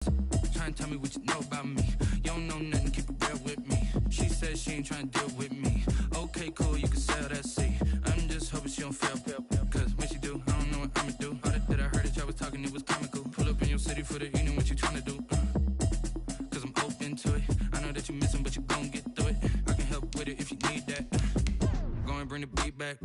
Trying to tell me what you know about me. You don't know nothing, keep it real with me. She said she ain't trying to deal with me. Okay, cool, you can sell that seat. I'm just hoping she don't fail. Cause when she do, I don't know what I'ma do. All that I heard that y'all was talking, it was comical. Pull up in your city for the evening, what you trying to do? Cause I'm open to it. I know that you missing, but you gon' get through it. I can help with it if you need that. Go and bring the beat back.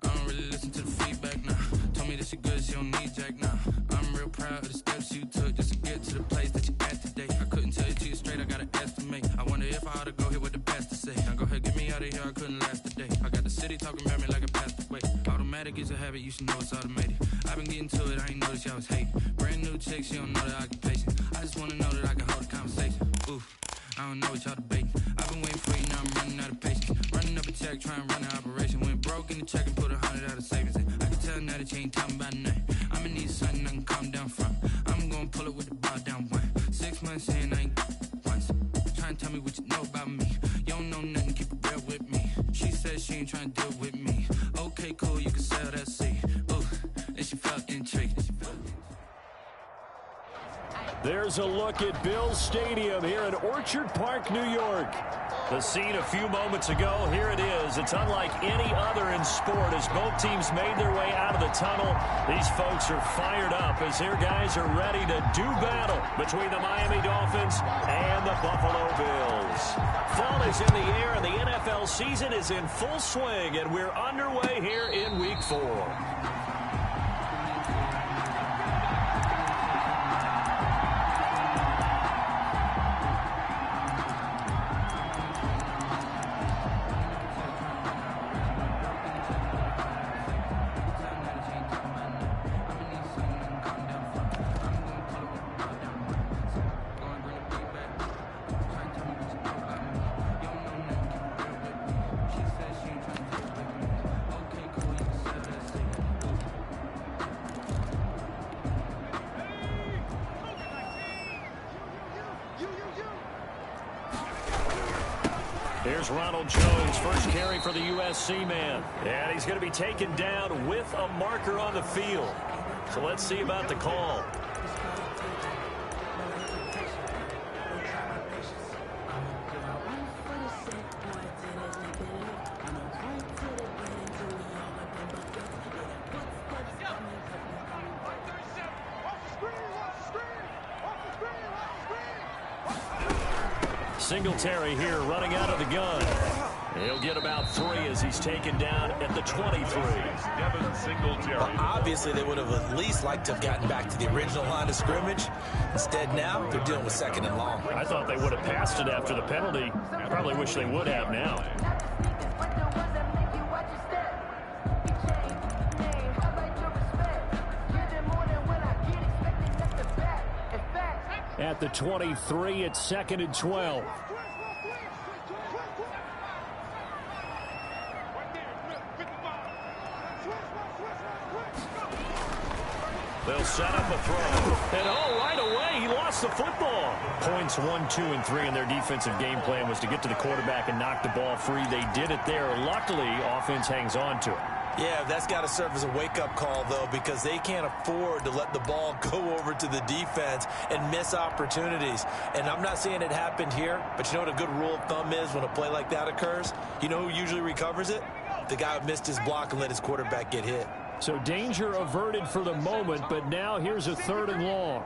I don't really listen to the feedback, nah. Told me that she good, she don't need jack, nah. I'm real proud of the steps you took just to get to the place that you at today. I couldn't tell you to you straight, I gotta estimate. I wonder if I ought to go here with the best to say. Now go ahead, get me out of here, I couldn't last a day. I got the city talking about me like a passed away. Automatic is a habit, you should know it's automated. I've been getting to it, I ain't noticed y'all was hating. Brand new chick, she don't know the occupation. I just wanna know that I can hold a conversation. Oof, I don't know what y'all debating. I've been waiting for you, now I'm running out of patience. Running up a check, trying to run an operation. Went broke in the check and put 100 out of savings in. I can tell now that you ain't talking about nothing. I'ma need something I can calm down from. I'm gonna pull it with the bar down one. 6 months in, I ain't once. Trying to tell me what you know about me. You don't know nothing, keep it real with me. She said she ain't trying to deal with me. Okay, cool, you can sell that seat. Ooh, and she felt intrigued. There's a look at Bills Stadium here in Orchard Park, New York. The scene a few moments ago, here it is. It's unlike any other in sport as both teams made their way out of the tunnel. These folks are fired up as their guys are ready to do battle between the Miami Dolphins and the Buffalo Bills. Fall is in the air and the NFL season is in full swing, and we're underway here in Week 4. Here's Ronald Jones, first carry for the USC man. And he's going to be taken down with a marker on the field. So let's see about the call. Singletary here running out of the gun. He'll get about 3 as he's taken down at the 23. Well, obviously, they would have at least liked to have gotten back to the original line of scrimmage. Instead, now they're dealing with 2nd and long. I thought they would have passed it after the penalty. Probably wish they would have now. At the 23, it's 2nd and 12. They'll set up a throw. And right away, he lost the football. Points 1, 2, and 3 in their defensive game plan was to get to the quarterback and knock the ball free. They did it there. Luckily, offense hangs on to it. Yeah, that's got to serve as a wake-up call, though, because they can't afford to let the ball go over to the defense and miss opportunities. And I'm not saying it happened here, but you know what a good rule of thumb is when a play like that occurs? You know who usually recovers it? The guy who missed his block and let his quarterback get hit. So danger averted for the moment, but now here's a 3rd and long.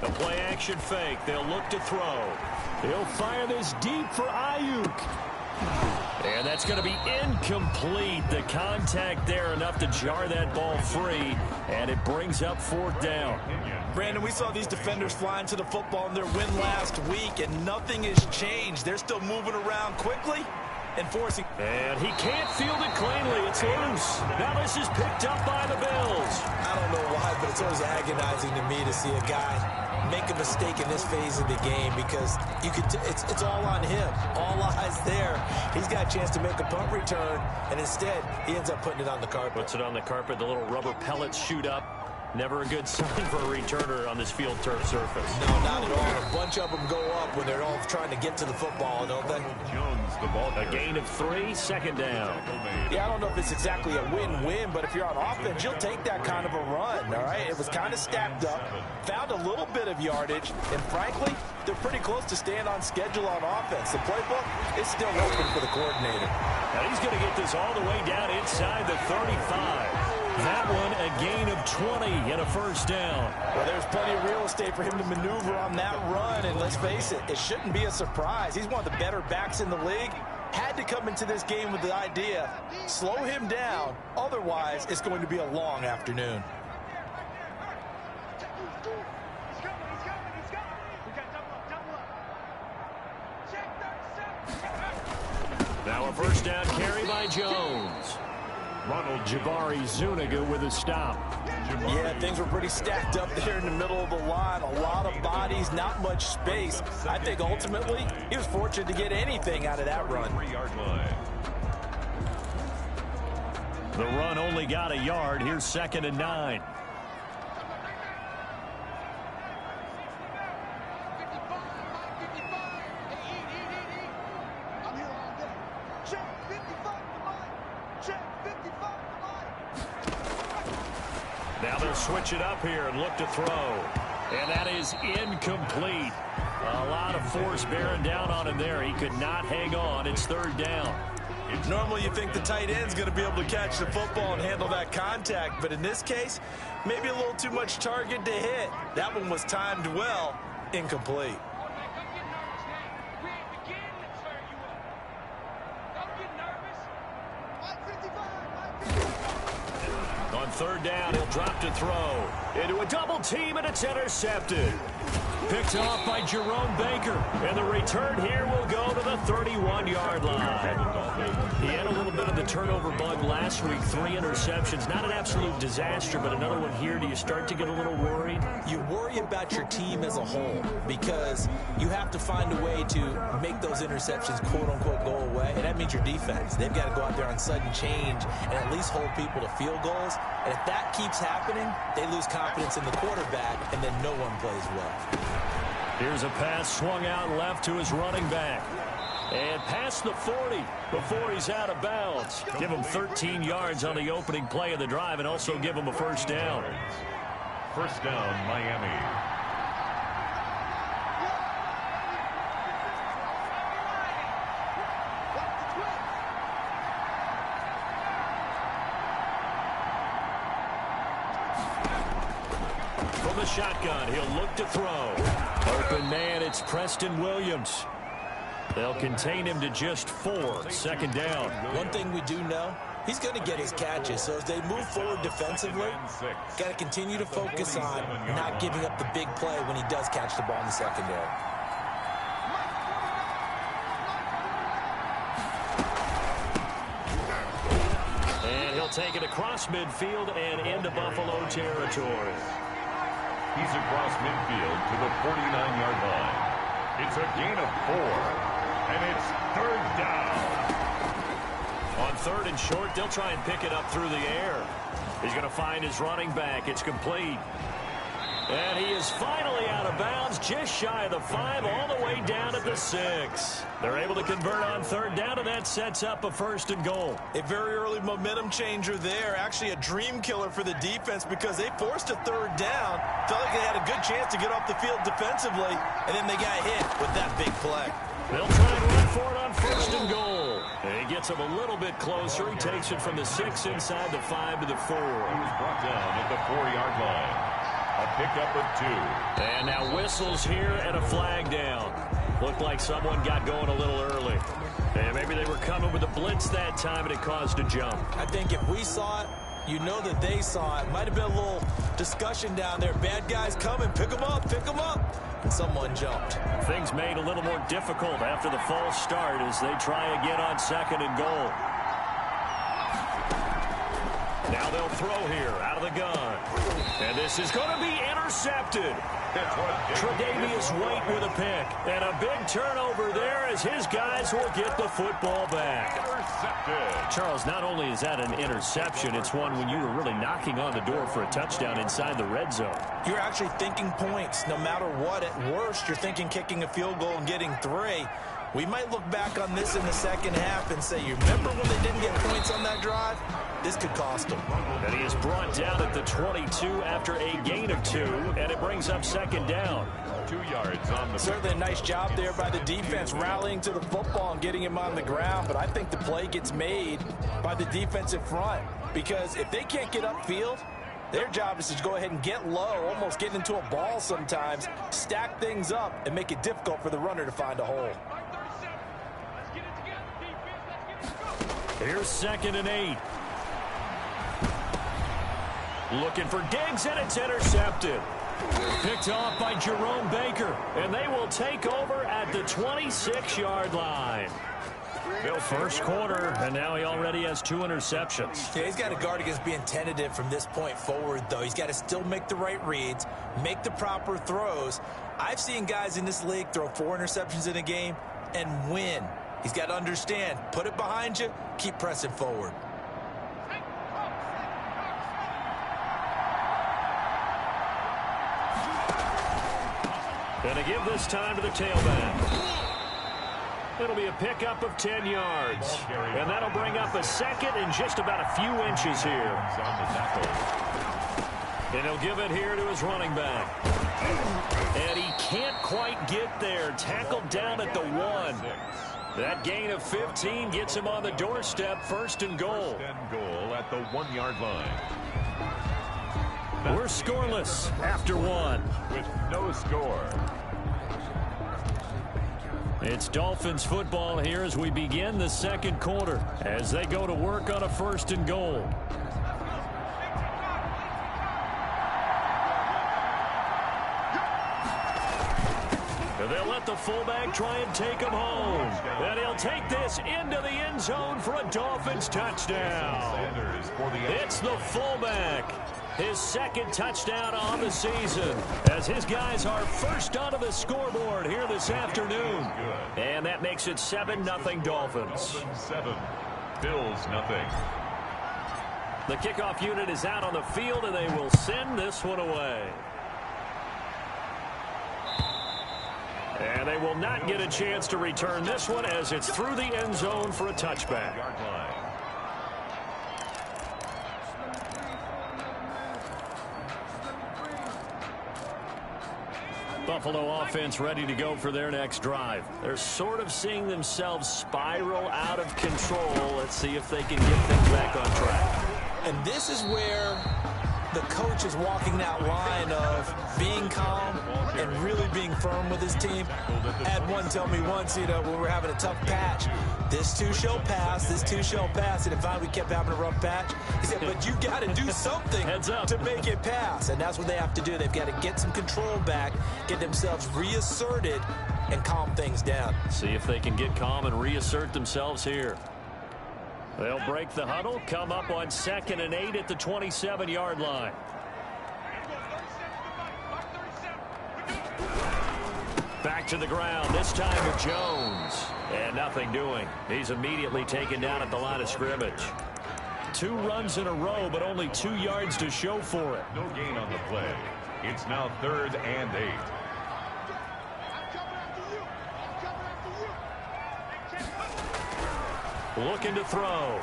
The play action fake. They'll look to throw. He'll fire this deep for Ayuk. And that's going to be incomplete. The contact there enough to jar that ball free, and it brings up 4th down. Brandon, we saw these defenders flying to the football in their win last week, and nothing has changed. They're still moving around quickly and forcing. And he can't field it cleanly. It's loose. Now this is picked up by the Bills. I don't know why, but it's always agonizing to me to see a guy make a mistake in this phase of the game, because you could it's all on him. All eyes there. He's got a chance to make a punt return, and instead he ends up putting it on the carpet. Puts it on the carpet. The little rubber pellets shoot up. Never a good sign for a returner on this field turf surface. No, not at all. A bunch of them go up when they're all trying to get to the football, don't they? Jones, the ball. A gain of 3, second down. Yeah, I don't know if it's exactly a win-win, but if you're on offense, you'll take that kind of a run, all right? It was kind of stacked up, found a little bit of yardage, and frankly, they're pretty close to staying on schedule on offense. The playbook is still open for the coordinator. Now he's going to get this all the way down inside the 35. That one a gain of 20 and a first down. Well, there's plenty of real estate for him to maneuver on that run, and let's face it, it shouldn't be a surprise. He's one of the better backs in the league. Had to come into this game with the idea, slow him down, otherwise it's going to be a long afternoon. Now a first down carry by Jones. Ronald Jabari Zuniga with a stop. Yeah, things were pretty stacked up there in the middle of the line. A lot of bodies, not much space. I think ultimately he was fortunate to get anything out of that run. 3-yard line. The run only got a yard. Here's 2nd and 9. Now they'll switch it up here and look to throw. And that is incomplete. A lot of force bearing down on him there. He could not hang on. It's 3rd down. Normally you think the tight end's going to be able to catch the football and handle that contact, but in this case, maybe a little too much target to hit. That one was timed well, incomplete. On 3rd down, he'll drop to throw. Into a double team, and it's intercepted. Picked off by Jerome Baker. And the return here will go to the 31-yard line. He had a little bit of the turnover bug last week. 3 interceptions. Not an absolute disaster, but another one here. Do you start to get a little worried? You worry about your team as a whole because you have to find a way to make those interceptions, quote-unquote, go away. And that means your defense. They've got to go out there on sudden change and at least hold people to field goals. And if that keeps happening, they lose confidence in the quarterback, and then no one plays well. Here's a pass swung out left to his running back. And past the 40 before he's out of bounds. Give him 13 yards on the opening play of the drive and also give him a first down. First down, Miami. From the shotgun, he'll look to throw. Open man, it's Preston Williams. They'll contain him to just 4. 2nd down. One thing we do know, he's going to get his catches. So as they move forward defensively, got to continue to focus on not giving up the big play when he does catch the ball in the secondary. And he'll take it across midfield and into Buffalo territory. He's across midfield to the 49-yard line. It's a gain of 4, and it's 3rd down. On 3rd and short, they'll try and pick it up through the air. He's going to find his running back. It's complete. And he is finally out of bounds, just shy of the 5, all the way down at the 6. They're able to convert on 3rd down, and that sets up a 1st and goal. A very early momentum changer there. Actually a dream killer for the defense because they forced a 3rd down. Felt like they had a good chance to get off the field defensively, and then they got hit with that big play. They'll try and run for it on 1st and goal. And he gets him a little bit closer. He takes it from the 6 inside the 5 to the 4. He was brought down at the 4-yard line. A pickup of 2. And now whistles here and a flag down. Looked like someone got going a little early. And maybe they were coming with a blitz that time and it caused a jump. I think if we saw it, you know that they saw it. Might have been a little discussion down there. Bad guys coming, pick them up, pick them up. And someone jumped. Things made a little more difficult after the false start as they try again on 2nd and goal. Now they'll throw here out of the gun. And this is going to be intercepted. Tre'Davious White with a pick. And a big turnover there as his guys will get the football back. Charles, not only is that an interception, it's one when you were really knocking on the door for a touchdown inside the red zone. You're actually thinking points. No matter what, at worst, you're thinking kicking a field goal and getting 3. We might look back on this in the second half and say, you remember when they didn't get points on that drive? This could cost them. And he is brought down at the 22 after a gain of 2, and it brings up second down. 2 yards on the... Certainly a nice job there by the defense rallying to the football and getting him on the ground, but I think the play gets made by the defensive front because if they can't get upfield, their job is to go ahead and get low, almost get into a ball sometimes, stack things up, and make it difficult for the runner to find a hole. Here's 2nd and 8. Looking for Diggs, and it's intercepted. Picked off by Jerome Baker, and they will take over at the 26-yard line. First quarter, and now he already has 2 interceptions. Yeah, he's got to guard against being tentative from this point forward, though. He's got to still make the right reads, make the proper throws. I've seen guys in this league throw 4 interceptions in a game and win. He's got to understand, put it behind you, keep pressing forward. Going to give this time to the tailback. It'll be a pickup of 10 yards. And that'll bring up a second and just about a few inches here. And he'll give it here to his running back. And he can't quite get there. Tackled down at the 1. That gain of 15 gets him on the doorstep, 1st and goal. 1st and goal at the 1-yard line. We're scoreless after 1. With no score. It's Dolphins football here as we begin the second quarter as they go to work on a 1st and goal. They'll let the fullback try and take him home. And he'll take this into the end zone for a Dolphins touchdown. It's the fullback. His 2nd touchdown on the season as his guys are first onto the scoreboard here this afternoon. And that makes it 7-0 Dolphins. 7, Bills nothing. The kickoff unit is out on the field, and they will send this one away. And they will not get a chance to return this one as it's through the end zone for a touchback. Buffalo offense ready to go for their next drive. They're sort of seeing themselves spiral out of control. Let's see if they can get things back on track. And this is where the coach is walking that line of being calm and really being firm with his team. Had one tell me once, when we're having a tough patch, this too shall pass, this too shall pass. And if we kept having a rough patch, he said, but you got to do something to make it pass. And that's what they have to do. They've got to get some control back, get themselves reasserted, and calm things down. See if they can get calm and reassert themselves here. They'll break the huddle, come up on 2nd and 8 at the 27-yard line. Back to the ground, this time to Jones. And nothing doing. He's immediately taken down at the line of scrimmage. 2 runs in a row, but only 2 yards to show for it. No gain on the play. It's now 3rd and 8. Looking to throw.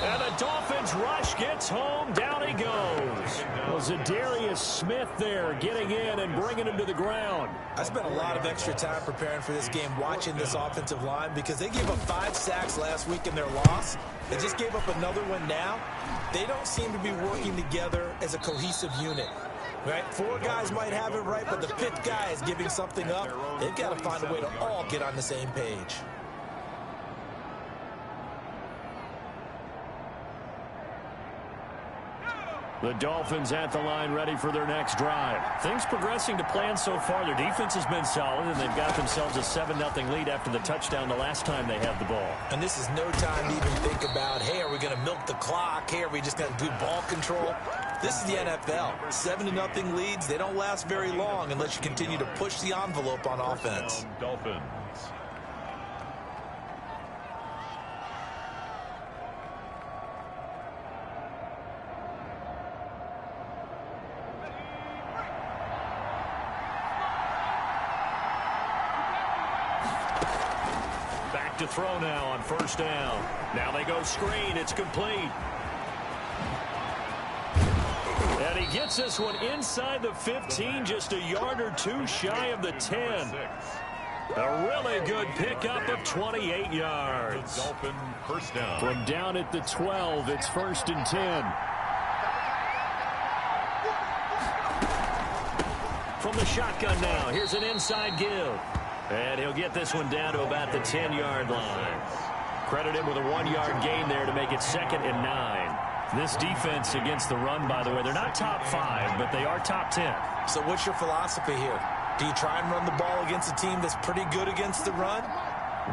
And the Dolphins rush gets home. Down he goes. Well, Zadarius Smith there getting in and bringing him to the ground. I spent a lot of extra time preparing for this game watching this offensive line because they gave up 5 sacks last week in their loss. They just gave up another one now. They don't seem to be working together as a cohesive unit. Right? 4 guys might have it right, but the 5th guy is giving something up. They've got to find a way to all get on the same page. The Dolphins at the line ready for their next drive. Things progressing to plan so far. Their defense has been solid, and they've got themselves a 7-0 lead after the touchdown the last time they had the ball. And this is no time to even think about, hey, are we going to milk the clock? Hey, are we just going to do ball control? This is the NFL. 7-0 leads, they don't last very long unless you continue to push the envelope on offense. Dolphins. Back to throw now on first down. Now they go screen. It's complete. And he gets this one inside the 15, just a yard or two shy of the 10. A really good pickup of 28 yards. Dolphin first down. From down at the 12, it's 1st and 10. From the shotgun now, here's an inside give. And he'll get this one down to about the 10-yard line. Credit him with a 1-yard gain there to make it 2nd and 9. This defense against the run, by the way, they're not top 5, but they are top 10. So what's your philosophy here? Do you try and run the ball against a team that's pretty good against the run?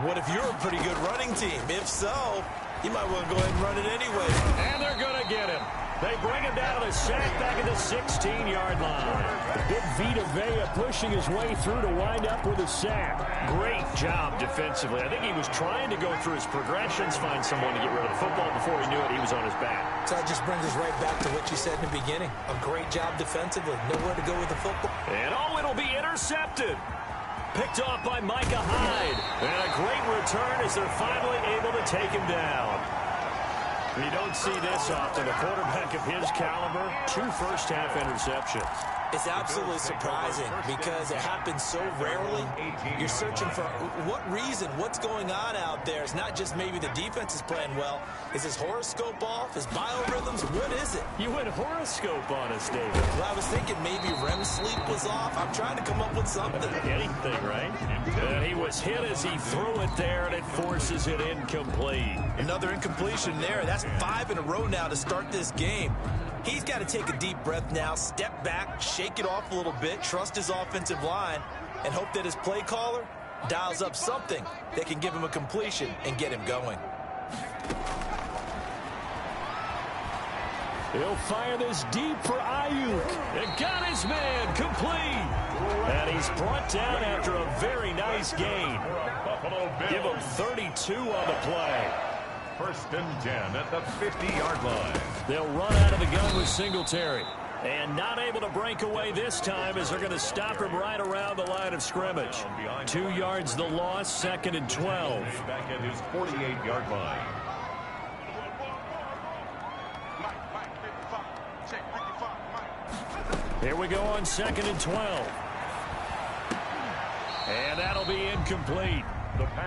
What if you're a pretty good running team? If so, you might want to go ahead and run it anyway. And they're going to get him. They bring him down to the sack back at the 16-yard line. Big Vita Vea pushing his way through to wind up with a sack. Great job defensively. I think he was trying to go through his progressions, find someone to get rid of the football. Before he knew it, he was on his back. So that just brings us right back to what you said in the beginning. A great job defensively. Nowhere to go with the football. And it'll be intercepted. Picked off by Micah Hyde. And a great return as they're finally able to take him down. You don't see this often. A quarterback of his caliber, 2 first-half interceptions. It's absolutely surprising because it happens so rarely. You're searching for what reason, what's going on out there. It's not just maybe the defense is playing well. Is his horoscope off? His biorhythms? What is it? You went horoscope on us, David. Well, I was thinking maybe REM sleep was off. I'm trying to come up with something. Anything, right? And he was hit as he threw it there, and it forces it incomplete. Another incompletion there. That's 5 in a row now to start this game. He's got to take a deep breath now, step back, shake it off a little bit, trust his offensive line, and hope that his play caller dials up something that can give him a completion and get him going. He'll fire this deep for Ayuk. And got his man complete. And he's brought down after a very nice gain. Give him 32 on the play. 1st and 10 at the 50-yard line. They'll run out of the gun with Singletary. And not able to break away this time as they're going to stop him right around the line of scrimmage. 2 yards the loss, 2nd and 12. Back at his 48-yard line. Here we go on 2nd and 12. And that'll be incomplete.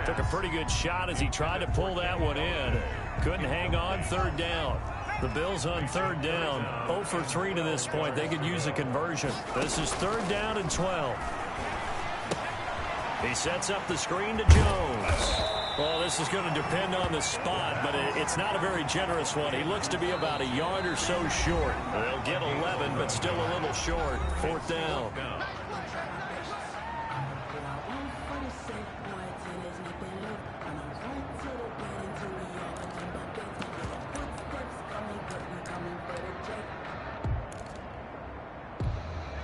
Took a pretty good shot as he tried to pull that one in. Couldn't hang on, 3rd down. The Bills on 3rd down. 0 for 3 to this point. They could use a conversion. This is 3rd down and 12. He sets up the screen to Jones. Well, this is going to depend on the spot, but it's not a very generous one. He looks to be about a yard or so short. They'll get 11, but still a little short. 4th down.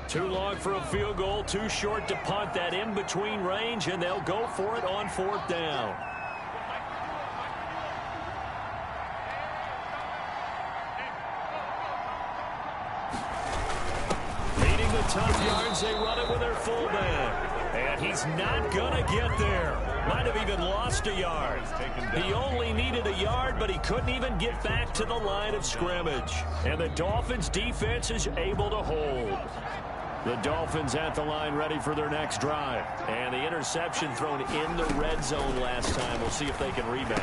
Too long for a field goal, too short to punt. That in-between range, and they'll go for it on 4th down. Needing the tough yards, they run it with their fullback. And he's not going to get there. Might have even lost a yard. He only needed a yard, but he couldn't even get back to the line of scrimmage. And the Dolphins' defense is able to hold. The Dolphins at the line ready for their next drive. And the interception thrown in the red zone last time. We'll see if they can rebound.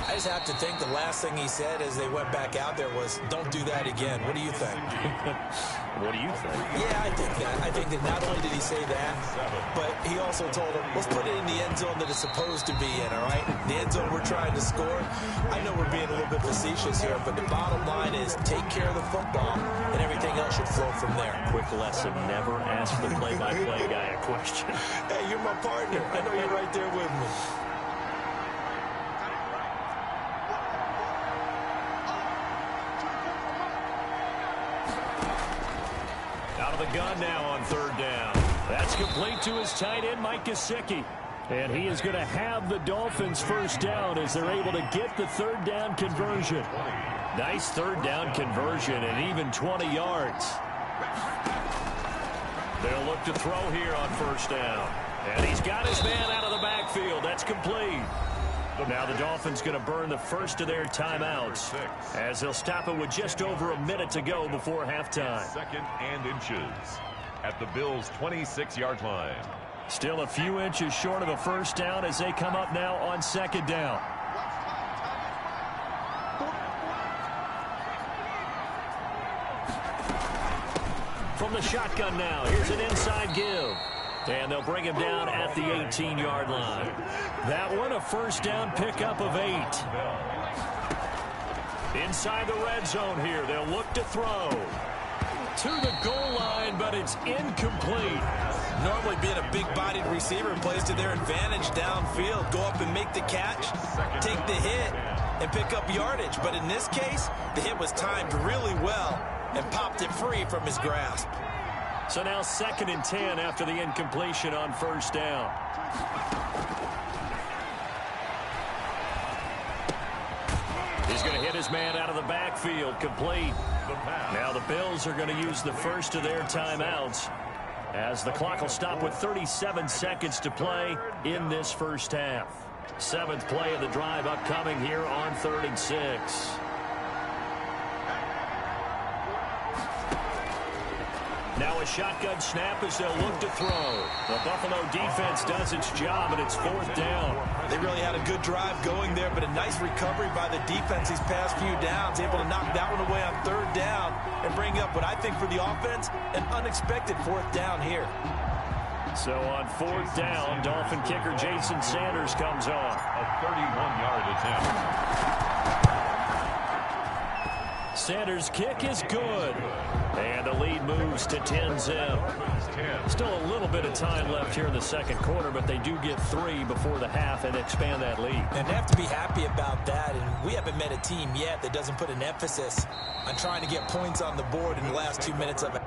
I just have to think the last thing he said as they went back out there was, don't do that again. What do you think? What do you think? Yeah, I think that. I think that not only did he say that, but he also told him, let's put it in the end zone that it's supposed to be in, all right? The end zone we're trying to score. I know we're being a little bit facetious here, but the bottom line is take care of the football, and everything else should flow from there. Quick lesson, never ask the play-by-play guy a question. Hey, you're my partner. I know you're right there with me. the gun now on third down. That's complete to his tight end, Mike Gesicki. And he is going to have the Dolphins first down as they're able to get the third down conversion. Nice third down conversion and even 20 yards. They'll look to throw here on first down. And he's got his man out of the backfield. That's complete. Now the Dolphins going to burn the first of their timeouts as they'll stop it with just over a minute to go before halftime. Second and inches at the Bills' 26-yard line. Still a few inches short of a first down as they come up now on second down. From the shotgun now, here's an inside give. And they'll bring him down at the 18-yard line. That one, a first down pickup of 8. Inside the red zone here, they'll look to throw. To the goal line, but it's incomplete. Normally being a big-bodied receiver plays to their advantage downfield. Go up and make the catch, take the hit, and pick up yardage. But in this case, the hit was timed really well and popped it free from his grasp. So now 2nd and 10 after the incompletion on first down. He's going to hit his man out of the backfield, complete. Now the Bills are going to use the first of their timeouts as the clock will stop with 37 seconds to play in this first half. 7th play of the drive upcoming here on 3rd and 6. Now a shotgun snap as they'll look to throw. The Buffalo defense does its job, and it's 4th down. They really had a good drive going there, but a nice recovery by the defense these past few downs, able to knock that one away on 3rd down and bring up what I think for the offense, an unexpected 4th down here. So on 4th down, Dolphin kicker Jason Sanders comes on. A 31-yard attempt. Sanders' kick is good. And the lead moves to 10-zip. Still a little bit of time left here in the second quarter, but they do get 3 before the half and expand that lead. And they have to be happy about that. And we haven't met a team yet that doesn't put an emphasis on trying to get points on the board in the last 2 minutes of it.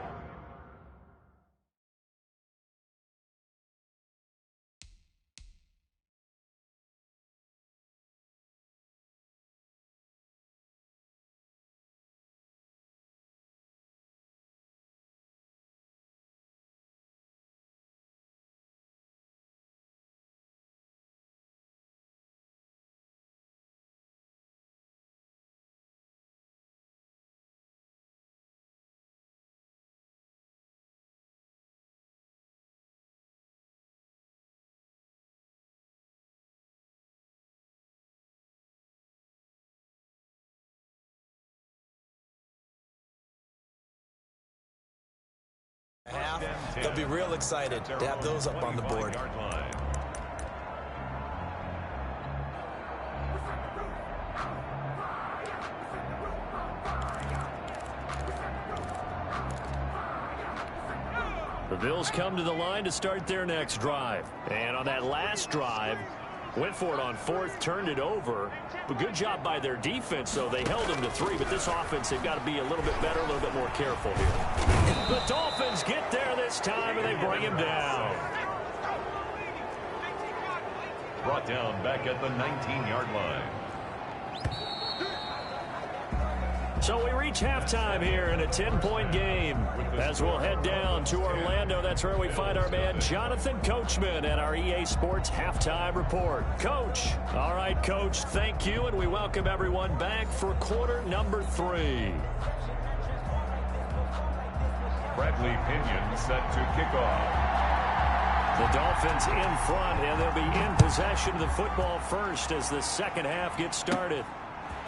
Half, they'll be real excited to have those up on the board. The Bills come to the line to start their next drive. And on that last drive, went for it on 4th, turned it over. But good job by their defense, though. They held them to 3, but this offense, they've got to be a little bit better, a little bit more careful here. The Dolphins get there this time, and they bring him down. Brought down back at the 19-yard line. So we reach halftime here in a 10-point game. As we'll head down to Orlando, that's where we find our man Jonathan Coachman at our EA Sports Halftime Report. Coach. All right, Coach, thank you, and we welcome everyone back for quarter number 3. Bradley Pinion set to kick off. The Dolphins in front, and they'll be in possession of the football first as the second half gets started.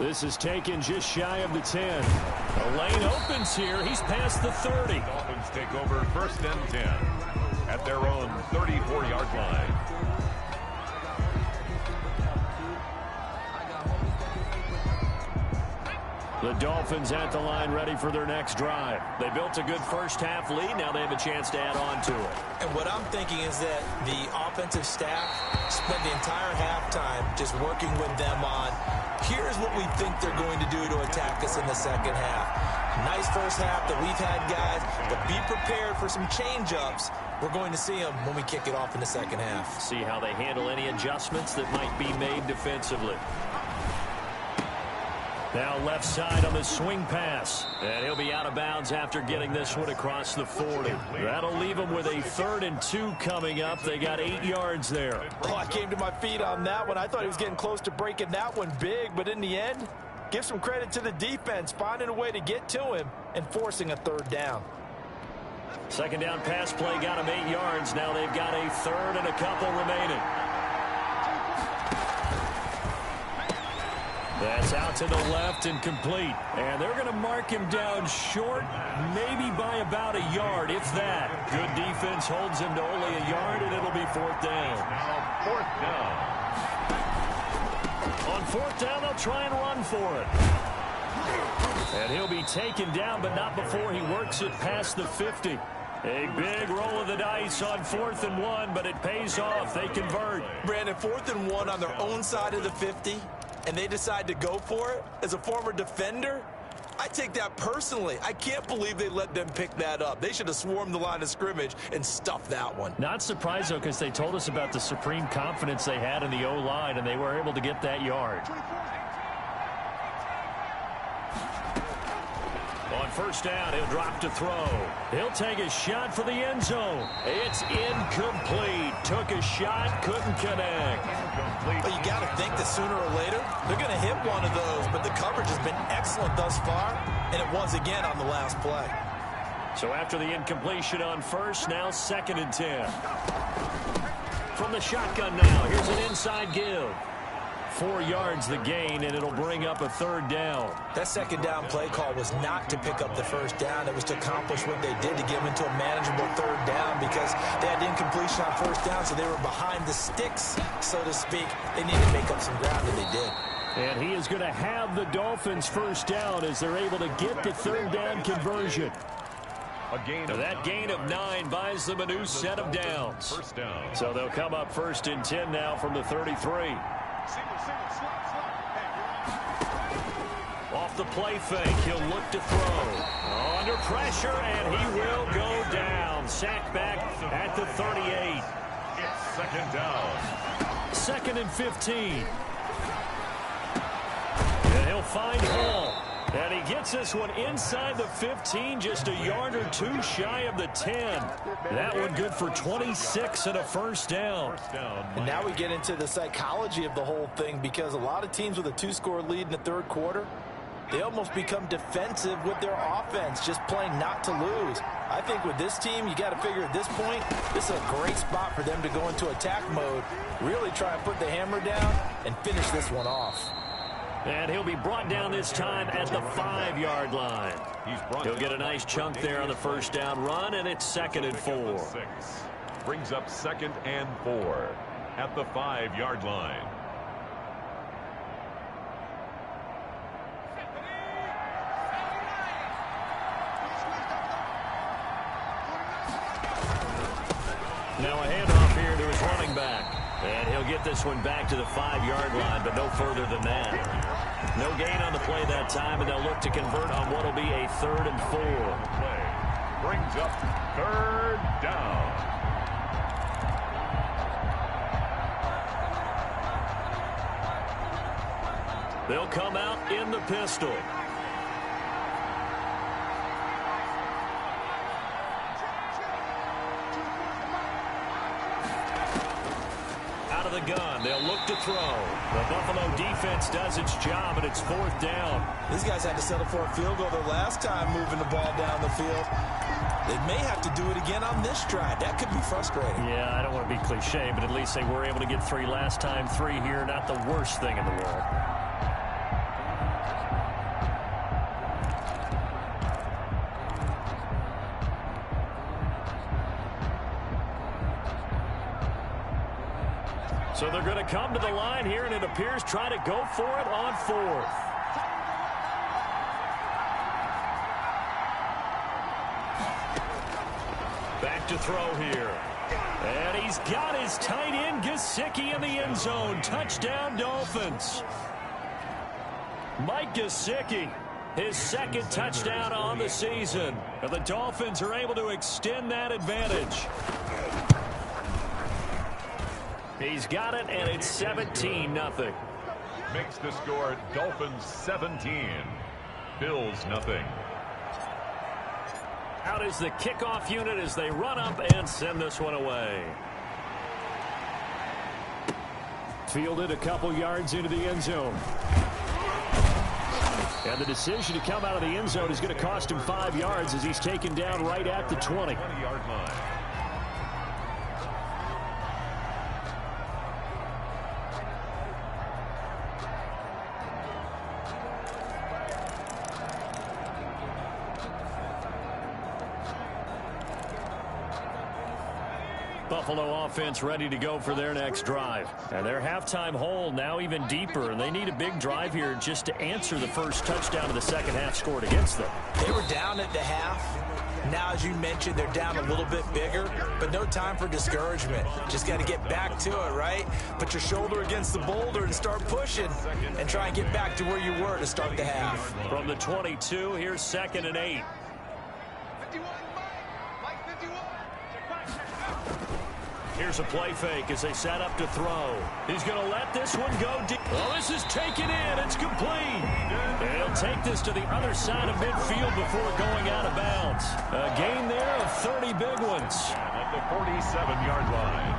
This is taken just shy of the 10. The lane opens here. He's past the 30. Dolphins take over 1st and 10 at their own 34-yard line. The Dolphins at the line ready for their next drive. They built a good first half lead. Now they have a chance to add on to it. And what I'm thinking is that the offensive staff spent the entire halftime just working with them on, here's what we think they're going to do to attack us in the second half. Nice first half that we've had, guys, but be prepared for some change-ups. We're going to see them when we kick it off in the second half. See how they handle any adjustments that might be made defensively. Now left side on the swing pass. And he'll be out of bounds after getting this one across the 40. That'll leave him with a 3rd and 2 coming up. They got 8 yards there. Oh, I came to my feet on that one. I thought he was getting close to breaking that one big, but in the end, give some credit to the defense, finding a way to get to him and forcing a 3rd down. Second down pass play got him 8 yards. Now they've got a 3rd and a couple remaining. That's out to the left and complete. And they're going to mark him down short, maybe by about a yard, if that. Good defense holds him to only a yard, and it'll be 4th down. Now 4th down. On 4th down, they'll try and run for it. And he'll be taken down, but not before he works it past the 50. A big roll of the dice on 4th and 1, but it pays off. They convert. Brandon, 4th and 1 on their own side of the 50, and they decide to go for it. As a former defender, I take that personally. I can't believe they let them pick that up. They should have swarmed the line of scrimmage and stuffed that one. Not surprised, though, because they told us about the supreme confidence they had in the O-line, and they were able to get that yard. On 1st down, he'll drop to throw. He'll take a shot for the end zone. It's incomplete. Took a shot, couldn't connect. But you got to think that sooner or later, they're going to hit one of those. But the coverage has been excellent thus far, and it was again on the last play. So after the incompletion on 1st, now 2nd and 10. From the shotgun now, here's an inside give. 4 yards the gain, and it'll bring up a 3rd down. That 2nd down play call was not to pick up the 1st down. It was to accomplish what they did, to get them into a manageable 3rd down, because they had incompletion on 1st down, so they were behind the sticks, so to speak. They needed to make up some ground, and they did. And he is going to have the Dolphins' 1st down as they're able to get the 3rd down conversion. That gain of 9 buys them a new set of downs. First down. So they'll come up 1st and 10 now from the 33. Off the play fake, he'll look to throw. Under pressure, and he will go down. Sacked back at the 38. It's 2nd down. 2nd and 15. And he'll find Hall. And he gets this one inside the 15, just a yard or 2 shy of the 10. That one good for 26 and a 1st down. And now we get into the psychology of the whole thing, because a lot of teams with a 2-score lead in the 3rd quarter, they almost become defensive with their offense, just playing not to lose. I think with this team, you got to figure at this point, this is a great spot for them to go into attack mode, really try and put the hammer down and finish this one off. And he'll be brought down this time at the 5-yard line. He'll get a nice chunk there on the 1st down run, and it's 2nd and 4. Brings up 2nd and 4 at the 5-yard line. Now a handoff here to his running back. And he'll get this one back to the 5-yard line, but no further than that. No gain on the play that time, and they'll look to convert on what will be a 3rd and 4. Play brings up 3rd down. They'll come out in the pistol. Out of the gun, they'll look to throw. The Buffalo defense does its job, and it's 4th down. These guys had to settle for a field goal their last time moving the ball down the field. They may have to do it again on this drive. That could be frustrating. Yeah, I don't want to be cliche, but at least they were able to get 3 last time. 3 here, not the worst thing in the world. So they're going to come to the line here, and it appears try to go for it on 4th. Back to throw here. And he's got his tight end, Gesicki, in the end zone. Touchdown, Dolphins. Mike Gesicki His second touchdown on the season. And the Dolphins are able to extend that advantage. He's got it, and it's 17-0. Makes the score Dolphins 17, Bills nothing. Out is the kickoff unit as they run up and send this one away. Fielded a couple yards into the end zone. And the decision to come out of the end zone is going to cost him 5 yards as he's taken down right at the 20. 20-yard line. Buffalo offense ready to go for their next drive. And their halftime hole now even deeper, and they need a big drive here just to answer the first touchdown of the second half scored against them. They were down at the half. Now, as you mentioned, they're down a little bit bigger, but no time for discouragement. Just got to get back to it, right? Put your shoulder against the boulder and start pushing and try and get back to where you were to start the half. From the 22, here's 2nd and 8. Here's a play fake as they set up to throw. He's going to let this one go deep. Well, this is taken in. It's complete. And he'll take this to the other side of midfield before going out of bounds. A gain there of 30 big ones. At the 47-yard line.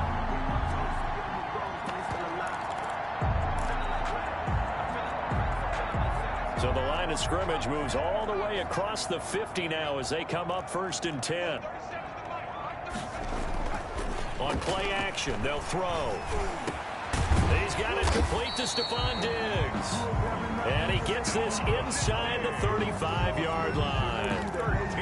So the line of scrimmage moves all the way across the 50 now as they come up 1st and 10. On play action, they'll throw. He's got it complete to Stephon Diggs. And he gets this inside the 35-yard line.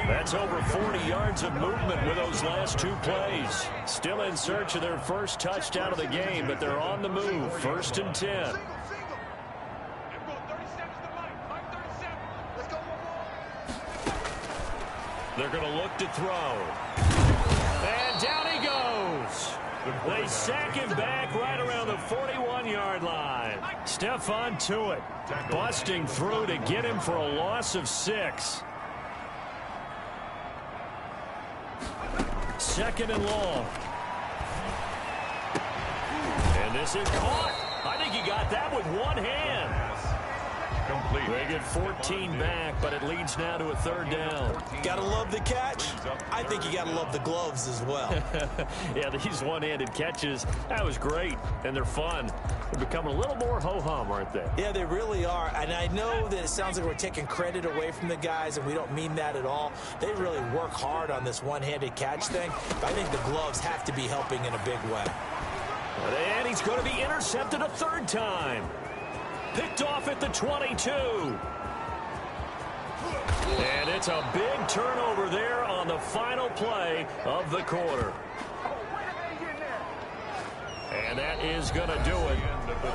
That's over 40 yards of movement with those last 2 plays. Still in search of their first touchdown of the game, but they're on the move. 1st and 10. They're going to look to throw. And down he goes. They sack him back right around the 41-yard line. Stephon Tuitt busting through to get him for a loss of 6. 2nd and long. And this is caught. I think he got that with one hand. Complete. They get 14 back, but it leads now to a 3rd down. Gotta love the catch. I think you gotta love the gloves as well. Yeah, these one-handed catches, that was great, and they're fun. They're becoming a little more ho-hum, aren't they? Yeah, they really are. And I know that it sounds like we're taking credit away from the guys, and we don't mean that at all. They really work hard on this one-handed catch thing. But I think the gloves have to be helping in a big way. And he's going to be intercepted a 3rd time. Picked off at the 22. And it's a big turnover there on the final play of the quarter. And that is going to do it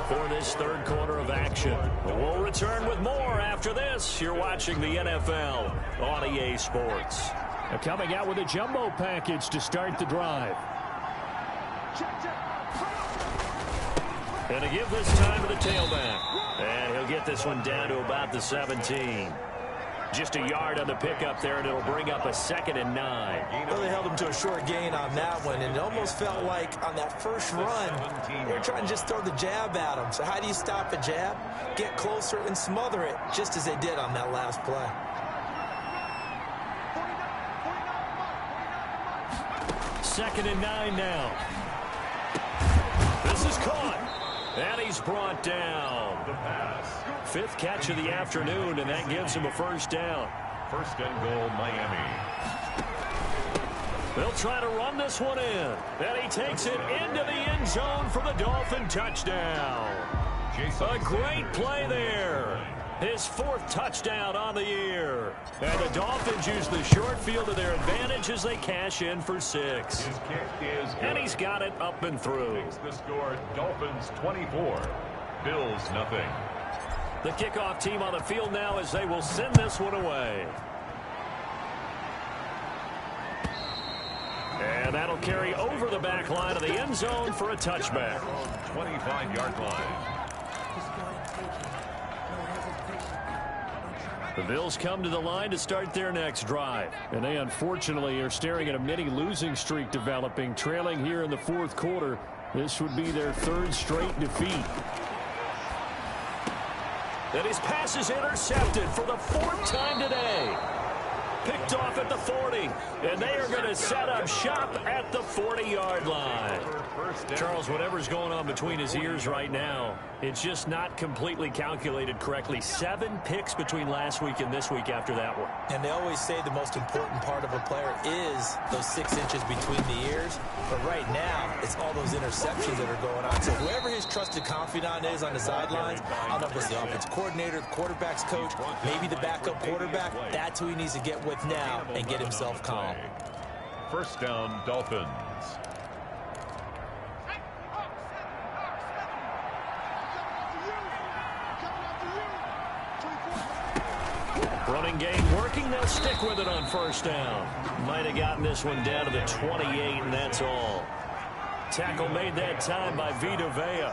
for this 3rd quarter of action. We'll return with more after this. You're watching the NFL on EA Sports. Coming out with a jumbo package to start the drive. And to give this time to the tailback. And he'll get this one down to about the 17. Just a yard on the pickup there, and it'll bring up a 2nd and 9. Well, they held him to a short gain on that one, and it almost felt like on that first run, they were trying to just throw the jab at him. So how do you stop a jab? Get closer and smother it, just as they did on that last play. Second and 9 now. This is caught. And he's brought down. 5th catch of the afternoon, and that gives him a 1st down. 1st and goal, Miami. They'll try to run this one in. And he takes it into the end zone for the Dolphin touchdown. A great play there. His 4th touchdown on the year. And the Dolphins use the short field to their advantage as they cash in for 6. His kick is good. And he's got it up and through. Makes the score Dolphins 24, Bills nothing. The kickoff team on the field now as they will send this one away. And that'll carry over the back line of the end zone for a touchback. 25-yard line. The Bills come to the line to start their next drive. And they unfortunately are staring at a mini losing streak developing, trailing here in the fourth quarter. This would be their third straight defeat. And his pass is intercepted for the fourth time today. Picked off at the 40, and they are going to set up shop at the 40-yard line. Charles, whatever's going on between his ears right now, it's just not completely calculated correctly. 7 picks between last week and this week after that one. And they always say the most important part of a player is those 6 inches between the ears. But right now, it's all those interceptions that are going on. So whoever his trusted confidant is on the sidelines, I don't know if it's the offense coordinator, the quarterback's coach, maybe the backup quarterback, that's who he needs to get with now and get himself calm. First down, Dolphins. Running game working. They'll stick with it on first down. Might have gotten this one down to the 28, and that's all. Tackle made that time by Vita Vea.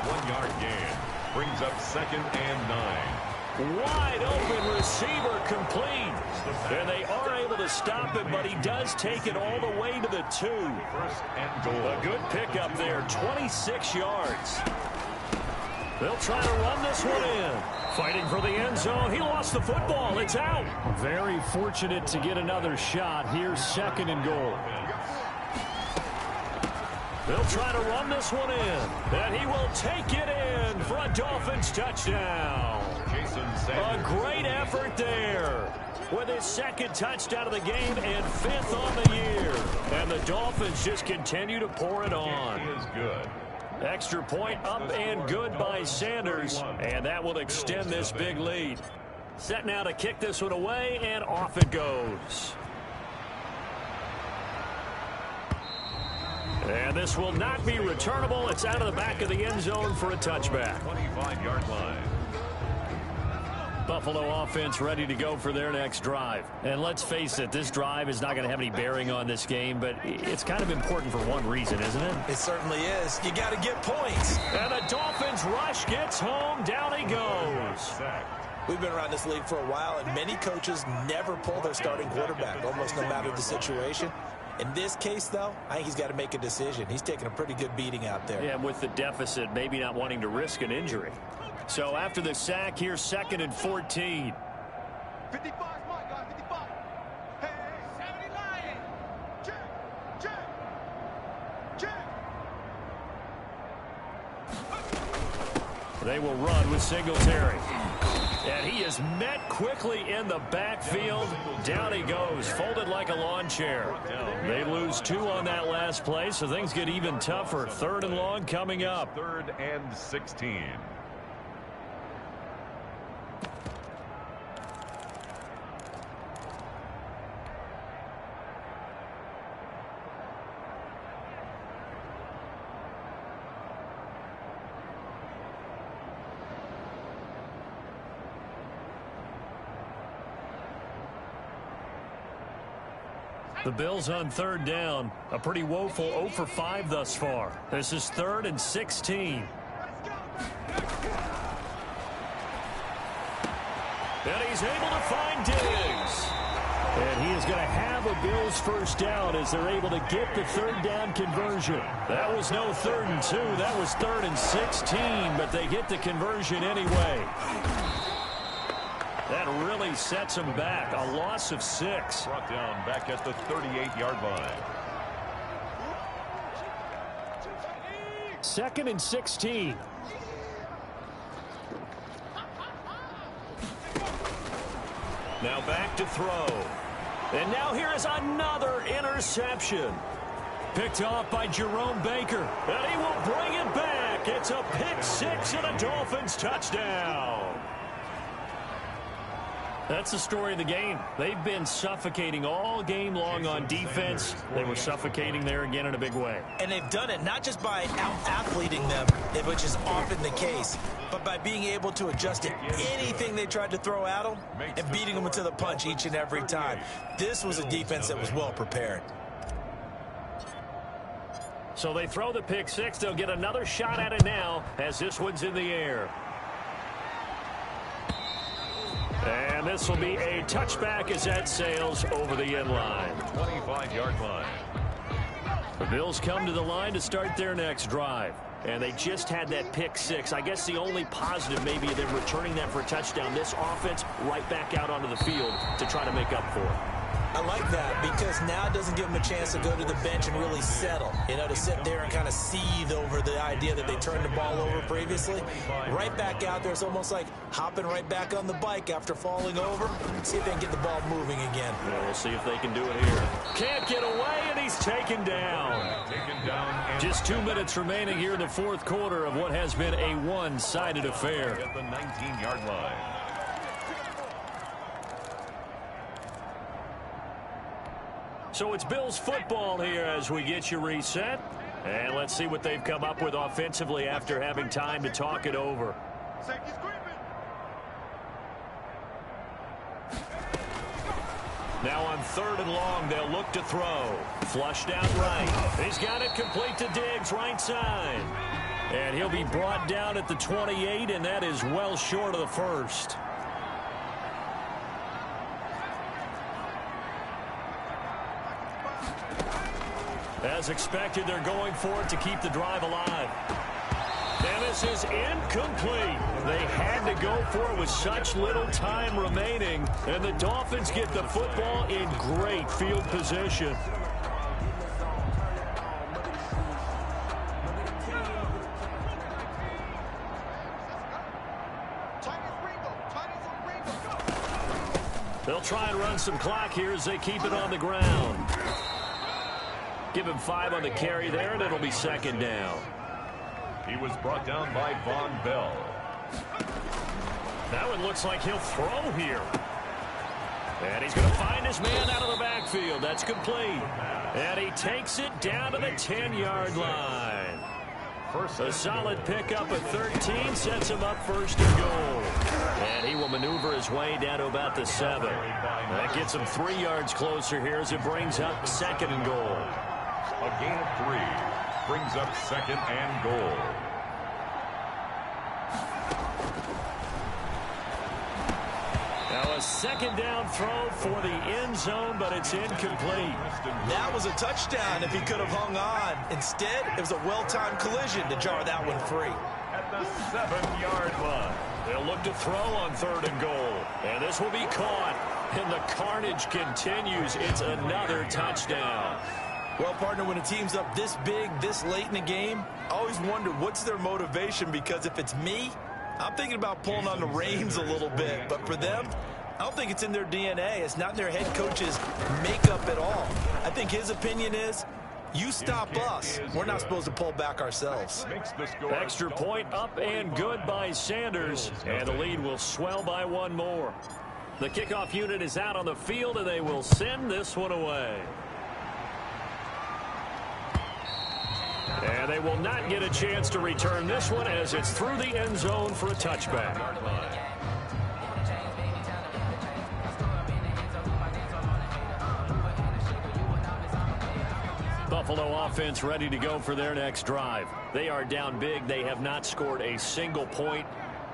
1-yard gain. Brings up 2nd and 9. Wide open receiver complete. And they are able to stop it, but he does take it all the way to the 2. First and goal. A good pickup there, 26 yards. They'll try to run this one in. Fighting for the end zone. He lost the football. It's out. Very fortunate to get another shot. Here's 2nd and goal. They'll try to run this one in. And he will take it in for a Dolphins touchdown. A great effort there. With his 2nd touchdown of the game and 5th on the year. And the Dolphins just continue to pour it on. He is good. Extra point up and good by Sanders. And that will extend this big lead. Set now to kick this one away, and off it goes. And this will not be returnable. It's out of the back of the end zone for a touchback. 25-yard line. Buffalo offense ready to go for their next drive. And let's face it, this drive is not going to have any bearing on this game, but it's kind of important for one reason, isn't it? It certainly is. You got to get points. And the Dolphins rush gets home. Down he goes. We've been around this league for a while, and many coaches never pull their starting quarterback, almost no matter the situation. In this case, though, I think he's got to make a decision. He's taking a pretty good beating out there. Yeah, with the deficit, maybe not wanting to risk an injury. So after the sack, here's 2nd and 14. 55, my guy, 55. Hey, 79. Check. They will run with Singletary. And he is met quickly in the backfield. Down he goes, folded like a lawn chair. They lose 2 on that last play, so things get even tougher. 3rd and long coming up. 3rd and 16. The Bills on 3rd down. A pretty woeful 0 for 5 thus far. This is 3rd and 16. And he's able to find Diggs. And he is going to have a Bills first down as they're able to get the 3rd down conversion. That was no 3rd and 2. That was 3rd and 16, but they get the conversion anyway. That really sets him back. A loss of 6. Brought down back at the 38-yard line. 2nd and 16. Now back to throw. And now here is another interception. Picked off by Jerome Baker. And he will bring it back. It's a pick 6 and a Dolphins touchdown. That's the story of the game. They've been suffocating all game long on defense. They were suffocating there again in a big way. And they've done it not just by out-athleting them, which is often the case, but by being able to adjust to anything they tried to throw at them and beating them to the punch each and every time. This was a defense that was well prepared. So they throw the pick 6. They'll get another shot at it now as this one's in the air. And this will be a touchback as that sails over the end line. 25-yard line. The Bills come to the line to start their next drive. And they just had that pick six. I guess the only positive maybe of them returning that for a touchdown. This offense right back out onto the field to try to make up for it. I like that because now it doesn't give them a chance to go to the bench and really settle, to sit there and kind of seethe over the idea that they turned the ball over previously. Right back out there, it's almost like hopping right back on the bike after falling over. See if they can get the ball moving again. Well, we'll see if they can do it here. Can't get away, and he's taken down. Just 2 minutes remaining here in the fourth quarter of what has been a one-sided affair. At the 19-yard line. So it's Bills football here as we get you reset. And let's see what they've come up with offensively after having time to talk it over. Safety's creeping. Now on 3rd and long, they'll look to throw. Flushed out right. He's got it complete to Diggs, right side. And he'll be brought down at the 28, and that is well short of the first. As expected, they're going for it to keep the drive alive. And this is incomplete. They had to go for it with such little time remaining. And the Dolphins get the football in great field position. They'll try and run some clock here as they keep it on the ground. Give him 5 on the carry there, and it'll be 2nd down. He was brought down by Von Bell. That one looks like he'll throw here. And he's going to find his man out of the backfield. That's complete. And he takes it down to the 10-yard line. A solid pickup at 13 sets him up 1st and goal. And he will maneuver his way down to about the 7. That gets him 3 yards closer here as it brings up 2nd and goal. A gain of 3 brings up 2nd and goal. Now a 2nd down throw for the end zone, but it's incomplete. That was a touchdown if he could have hung on. Instead, it was a well-timed collision to jar that one free. At the 7-yard line. They'll look to throw on 3rd and goal. And this will be caught. And the carnage continues. It's another touchdown. Well, partner, when a team's up this big, this late in the game, I always wonder what's their motivation, because if it's me, I'm thinking about pulling on the reins a little bit. But for them, I don't think it's in their DNA. It's not in their head coach's makeup at all. I think his opinion is, you stop us. We're not supposed to pull back ourselves. Extra point up and good by Sanders. And the lead will swell by 1 more. The kickoff unit is out on the field, and they will send this one away. And they will not get a chance to return this one as it's through the end zone for a touchback. Buffalo offense ready to go for their next drive. They are down big. They have not scored a single point.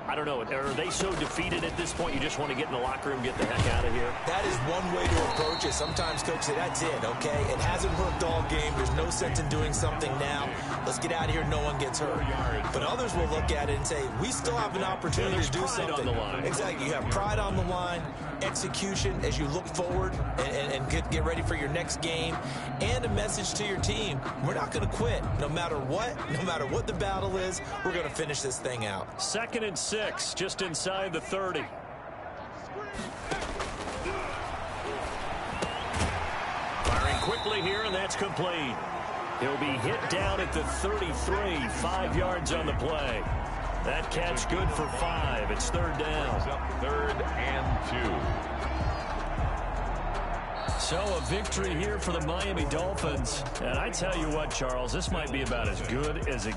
I don't know. Are they so defeated at this point you just want to get in the locker room, get the heck out of here? That is one way to approach it. Sometimes coaches say, that's it, okay? It hasn't worked all game. There's no sense in doing something now. Let's get out of here. No one gets hurt. But others will look at it and say, we still have an opportunity to do something. On the line. Exactly. You have pride on the line, execution as you look forward and get ready for your next game, and a message to your team. We're not going to quit. No matter what the battle is, we're going to finish this thing out. 2nd and 6, just inside the 30. Firing quickly here, and that's complete. He'll be hit down at the 33, 5 yards on the play. That catch good for 5. It's 3rd down. 3rd and 2. So a victory here for the Miami Dolphins. And I tell you what, Charles, this might be about as good as it